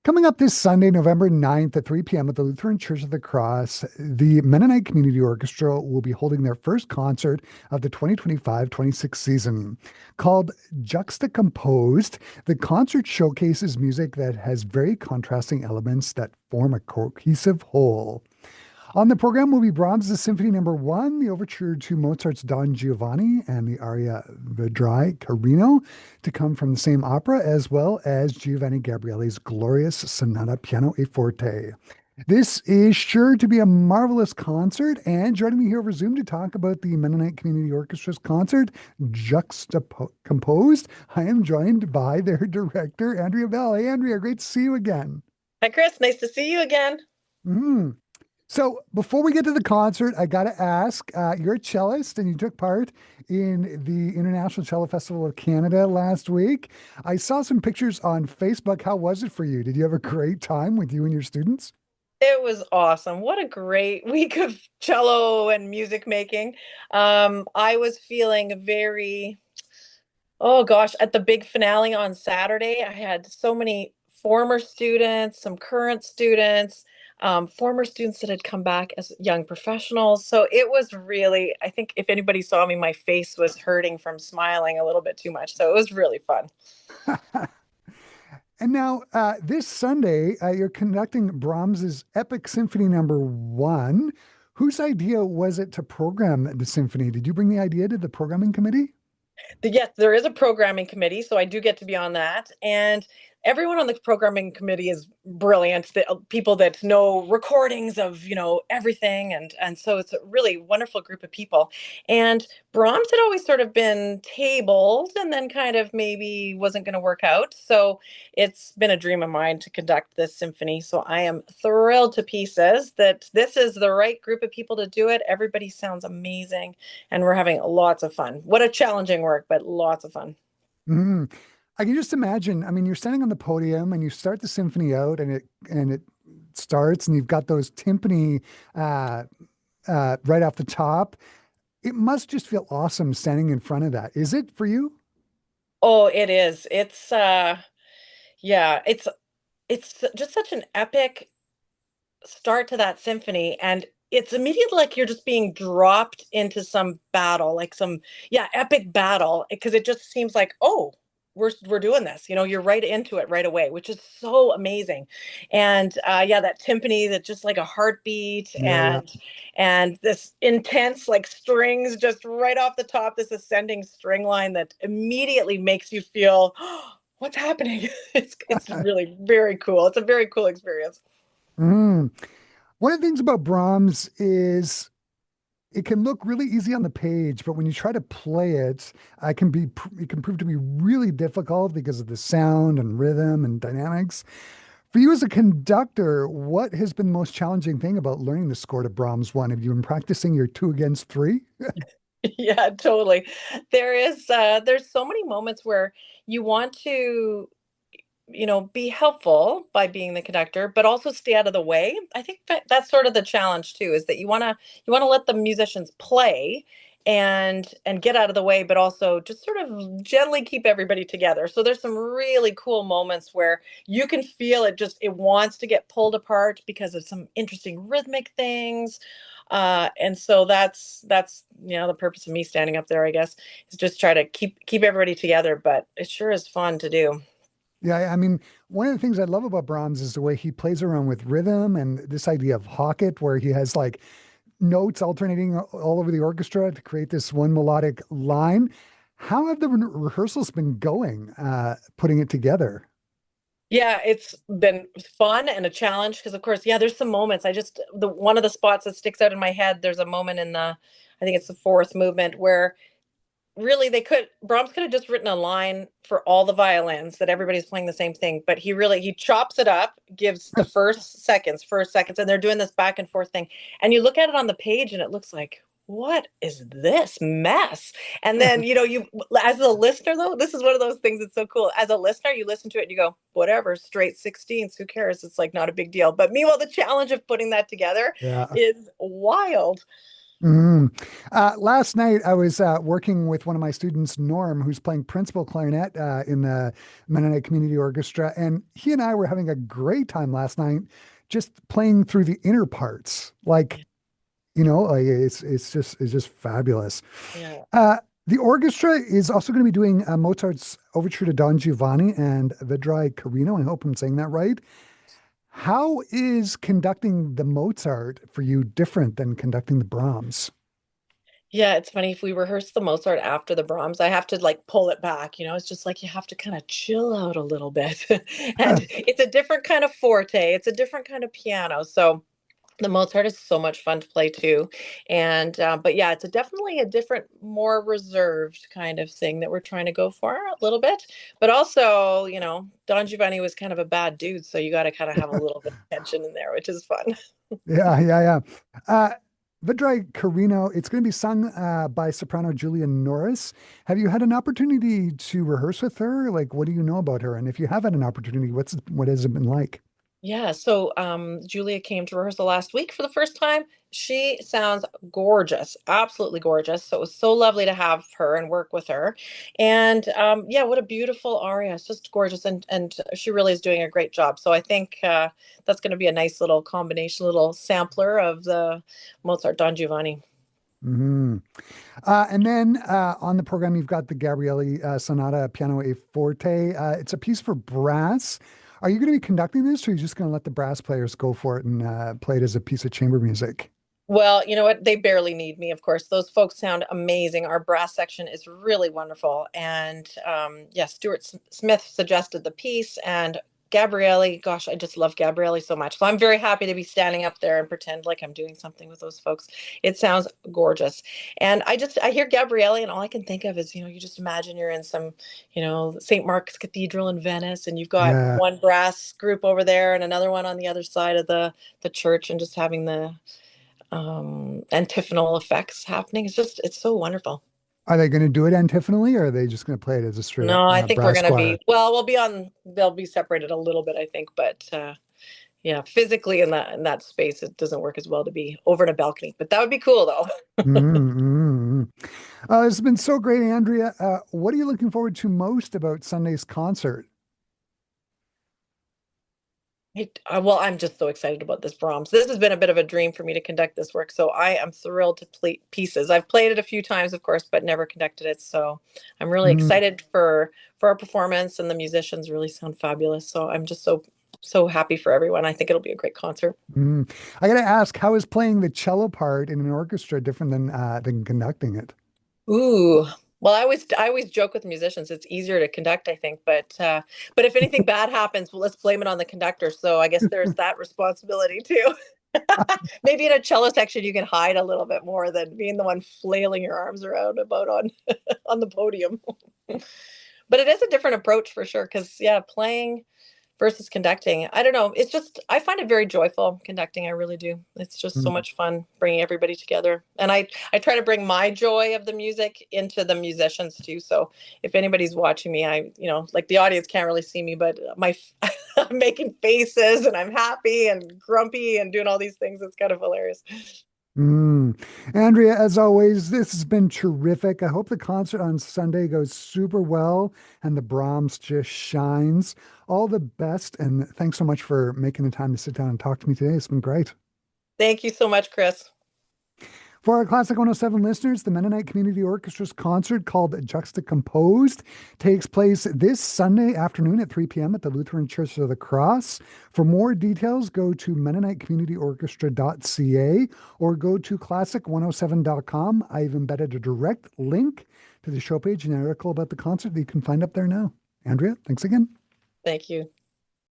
Coming up this Sunday, November 9th at 3 p.m. at the Lutheran Church of the Cross, the Mennonite Community Orchestra will be holding their first concert of the 2025-26 season. Called Juxta-composed, the concert showcases music that has very contrasting elements that form a cohesive whole. On the program will be Brahms' Symphony Number 1, the Overture to Mozart's Don Giovanni, and the aria Vedrai Carino to come from the same opera, as well as Giovanni Gabrieli's glorious Sonata Piano e Forte. This is sure to be a marvelous concert, and joining me here over Zoom to talk about the Mennonite Community Orchestra's concert, Juxtacomposed, I am joined by their director, Andrea Bell. Hey, Andrea, great to see you again. Hi, Chris. Nice to see you again. Mm. So before we get to the concert, I got to ask, you're a cellist and you took part in the International Cello Festival of Canada last week. I saw some pictures on Facebook. How was it for you? Did you have a great time with you and your students? It was awesome. What a great week of cello and music making. I was feeling oh gosh, at the big finale on Saturday, I had so many former students, some current students, former students that had come back as young professionals. So it was really, I think if anybody saw me, my face was hurting from smiling a little bit too much. So it was really fun. And now, this Sunday, you're conducting Brahms's Epic Symphony Number 1. Whose idea was it to program the symphony? Did you bring the idea to the programming committee? Yes, there is a programming committee, so I do get to be on that. And everyone on the programming committee is brilliant. People that know recordings of, everything. And so it's a really wonderful group of people. And Brahms had always sort of been tabled and then kind of maybe wasn't going to work out. So it's been a dream of mine to conduct this symphony. So I am thrilled to pieces that this is the right group of people to do it. Everybody sounds amazing and we're having lots of fun. What a challenging work, but lots of fun. Mhm. I can just imagine. I mean, you're standing on the podium and you start the symphony out, and it starts, and you've got those timpani uh, right off the top. It must just feel awesome standing in front of that. Is it for you? Oh, it is. Yeah, it's just such an epic start to that symphony and it's immediately like you're just being dropped into some battle, like some epic battle because it just seems like, oh, we're doing this. You're right into it right away, which is so amazing. And that timpani that just like a heartbeat Yeah. and this intense like strings just right off the top, this ascending string line that immediately makes you feel what's happening. It's really very cool. It's a very cool experience. Mm. One of the things about Brahms is it can look really easy on the page, but when you try to play it, it can prove to be really difficult because of the sound and rhythm and dynamics. For you as a conductor, what has been the most challenging thing about learning the score to Brahms 1? Have you been practicing your two against three? Yeah, totally. There's so many moments where you want to, be helpful by being the conductor, but also stay out of the way. I think that's sort of the challenge too, is that you want to let the musicians play and get out of the way, but also just sort of gently keep everybody together. So there's some really cool moments where you can feel it wants to get pulled apart because of some interesting rhythmic things. And so that's the purpose of me standing up there, I guess, is just try to keep everybody together. But it sure is fun to do. Yeah, I mean, one of the things I love about Brahms is the way he plays around with rhythm and this idea of Hocket, where he has like notes alternating all over the orchestra to create this one melodic line. How have the rehearsals been going, putting it together? Yeah, it's been fun and a challenge because, of course, there's some moments. The one of the spots that sticks out in my head, there's a moment I think it's the fourth movement where really Brahms could have just written a line for all the violins that everybody's playing the same thing, but he chops it up, gives the first seconds, and they're doing this back and forth thing. And you look at it on the page and it looks like, what is this mess? And then, you as a listener though, this is one of those things that's so cool. As a listener, you listen to it and you go, whatever, straight 16ths, who cares? It's like not a big deal. But meanwhile, the challenge of putting that together Yeah. is wild. Mm. Last night, I was working with one of my students, Norm, who's playing principal clarinet in the Mennonite Community Orchestra, and he and I were having a great time last night, just playing through the inner parts. Like, like it's just fabulous. Yeah. Uh, the orchestra is also going to be doing Mozart's Overture to Don Giovanni and Vedrai Carino. I hope I'm saying that right. How is conducting the Mozart for you different than conducting the Brahms? Yeah, it's funny if we rehearse the Mozart after the Brahms, I have to like pull it back, it's just like you have to kind of chill out a little bit. And it's a different kind of forte, it's a different kind of piano. So the Mozart is so much fun to play too. And but yeah, it's definitely a different, more reserved kind of thing that we're trying to go for a little bit. But also, Don Giovanni was kind of a bad dude, so you got to kind of have a little bit of tension in there, which is fun. Yeah, yeah, yeah. Uh, Vedrai Carino, it's going to be sung by soprano Julia Norris. Have you had an opportunity to rehearse with her? Like, what do you know about her? And if you have had an opportunity, what has it been like? Yeah, so Julia came to rehearsal last week for the first time. She sounds gorgeous, absolutely gorgeous. So it was so lovely to have her and work with her. And yeah, what a beautiful aria. It's just gorgeous. And she really is doing a great job. So I think that's going to be a nice little combination, little sampler of the Mozart Don Giovanni. Hmm. And then on the program, you've got the Gabrieli Sonata Piano a Forte. It's a piece for brass. Are you going to be conducting this, or are you just going to let the brass players go for it and play it as a piece of chamber music? Well, you know what? They barely need me, of course. Those folks sound amazing. Our brass section is really wonderful. And yeah, Smith suggested the piece, and Gabrielli, gosh, I just love Gabrielli so much. So I'm very happy to be standing up there and pretend like I'm doing something with those folks. It sounds gorgeous. And I hear Gabrielli, and all I can think of is, you just imagine you're in some, St. Mark's Cathedral in Venice, and you've got Yeah. one brass group over there and another one on the other side of the church, and just having the antiphonal effects happening. It's so wonderful. Are they going to do it antiphonally, or are they just going to play it as a straight up No, I think we're brass gonna choir? be well. They'll be separated a little bit, I think, but yeah, physically in that space, it doesn't work as well to be over in a balcony. But that would be cool, though. Mm-hmm. It's been so great, Andrea. What are you looking forward to most about Sunday's concert? Well, I'm just so excited about this Brahms. This has been a bit of a dream for me to conduct this work, so I am thrilled to play pieces. I've played it a few times, of course, but never conducted it. So I'm really Mm, excited for our performance, and the musicians really sound fabulous. So I'm just so happy for everyone. I think it'll be a great concert. mm. I got to ask, how is playing the cello part in an orchestra different than conducting it? Ooh. Well, I always joke with musicians it's easier to conduct, I think, but if anything bad happens, well, let's blame it on the conductor. So I guess there's that responsibility too. Maybe in a cello section you can hide a little bit more than being the one flailing your arms around about on on the podium. But it is a different approach for sure, because yeah, playing versus conducting. I don't know. It's just I find it very joyful conducting. I really do. It's just so Mm, much fun bringing everybody together. And I try to bring my joy of the music into the musicians too. So if anybody's watching me, like the audience can't really see me, but I'm making faces and I'm happy and grumpy and doing all these things. It's kind of hilarious. mm. Andrea, as always, this has been terrific. I hope the concert on Sunday goes super well and the Brahms just shines. All the best, and thanks so much for making the time to sit down and talk to me today. It's been great. Thank you so much, Chris. For our Classic 107 listeners, the Mennonite Community Orchestra's concert called Juxta-composed takes place this Sunday afternoon at 3 p.m. at the Lutheran Church of the Cross. For more details, go to MennoniteCommunityOrchestra.ca or go to classic107.com. I've embedded a direct link to the show page and an article about the concert that you can find up there now. Andrea, thanks again. Thank you.